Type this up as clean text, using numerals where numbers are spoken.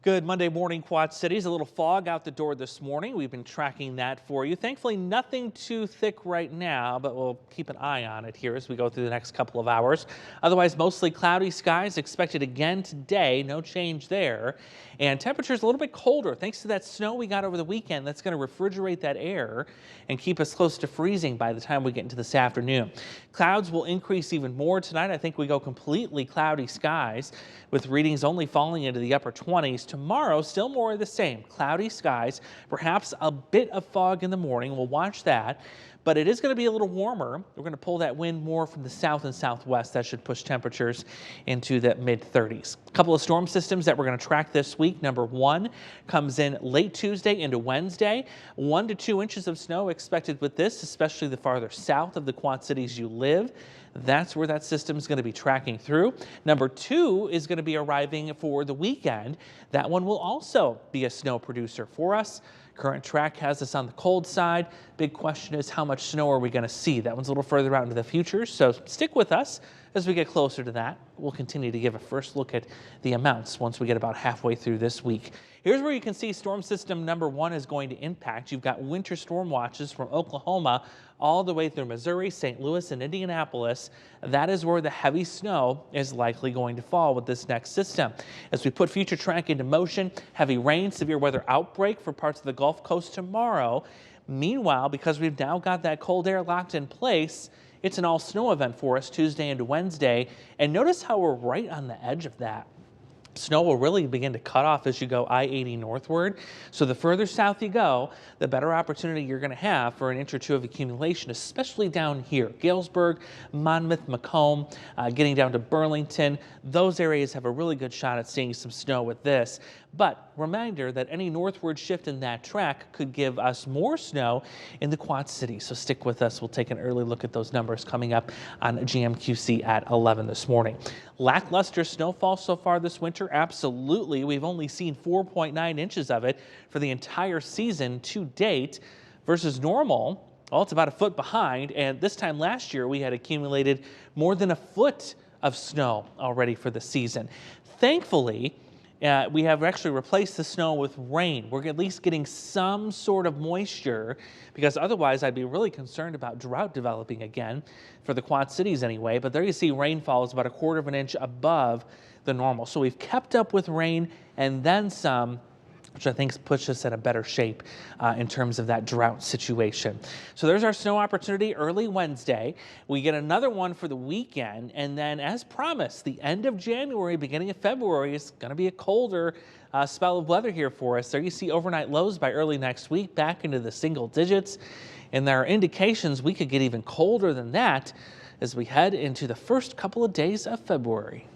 Good Monday morning, Quad Cities. A little fog out the door this morning. We've been tracking that for you. Thankfully, nothing too thick right now, but we'll keep an eye on it here as we go through the next couple of hours. Otherwise, mostly cloudy skies expected again today. No change there. And temperatures a little bit colder thanks to that snow we got over the weekend. That's going to refrigerate that air and keep us close to freezing by the time we get into this afternoon. Clouds will increase even more tonight. I think we go completely cloudy skies with readings only falling into the upper 20s. Tomorrow, still more of the same. Cloudy skies, perhaps a bit of fog in the morning. We'll watch that. But it is going to be a little warmer. We're going to pull that wind more from the south and southwest. That should push temperatures into the mid-30s. A couple of storm systems that we're going to track this week. Number one comes in late Tuesday into Wednesday. 1 to 2 inches of snow expected with this, especially the farther south of the Quad Cities you live. That's where that system is going to be tracking through. Number two is going to be arriving for the weekend. That one will also be a snow producer for us. Current track has us on the cold side. Big question is, how much snow are we going to see? That one's a little further out into the future, so stick with us as we get closer to that. We'll continue to give a first look at the amounts once we get about halfway through this week. Here's where you can see storm system number one is going to impact. You've got winter storm watches from Oklahoma all the way through Missouri, St. Louis, and Indianapolis. That is where the heavy snow is likely going to fall with this next system. As we put future track into motion, heavy rain, severe weather outbreak for parts of the Gulf Coast tomorrow. Meanwhile, because we've now got that cold air locked in place, it's an all snow event for us Tuesday into Wednesday. And notice how we're right on the edge of that. Snow will really begin to cut off as you go I-80 northward. So the further south you go, the better opportunity you're going to have for an inch or two of accumulation, especially down here. Galesburg, Monmouth, Macomb, getting down to Burlington. Those areas have a really good shot at seeing some snow with this. But reminder that any northward shift in that track could give us more snow in the Quad Cities. So stick with us. We'll take an early look at those numbers coming up on GMQC at 11 this morning. Lackluster snowfall so far this winter? Absolutely. We've only seen 4.9 inches of it for the entire season to date versus normal. Well, it's about a foot behind. And this time last year, we had accumulated more than a foot of snow already for the season. Thankfully, we have actually replaced the snow with rain. We're at least getting some sort of moisture, because otherwise I'd be really concerned about drought developing again for the Quad Cities anyway. But there you see rainfall is about 1/4 of an inch above the normal. So we've kept up with rain and then some, which I think puts us in a better shape in terms of that drought situation. So there's our snow opportunity early Wednesday. We get another one for the weekend, and then as promised, the end of January, beginning of February is going to be a colder spell of weather here for us. There you see overnight lows by early next week back into the single digits, and there are indications we could get even colder than that as we head into the first couple of days of February.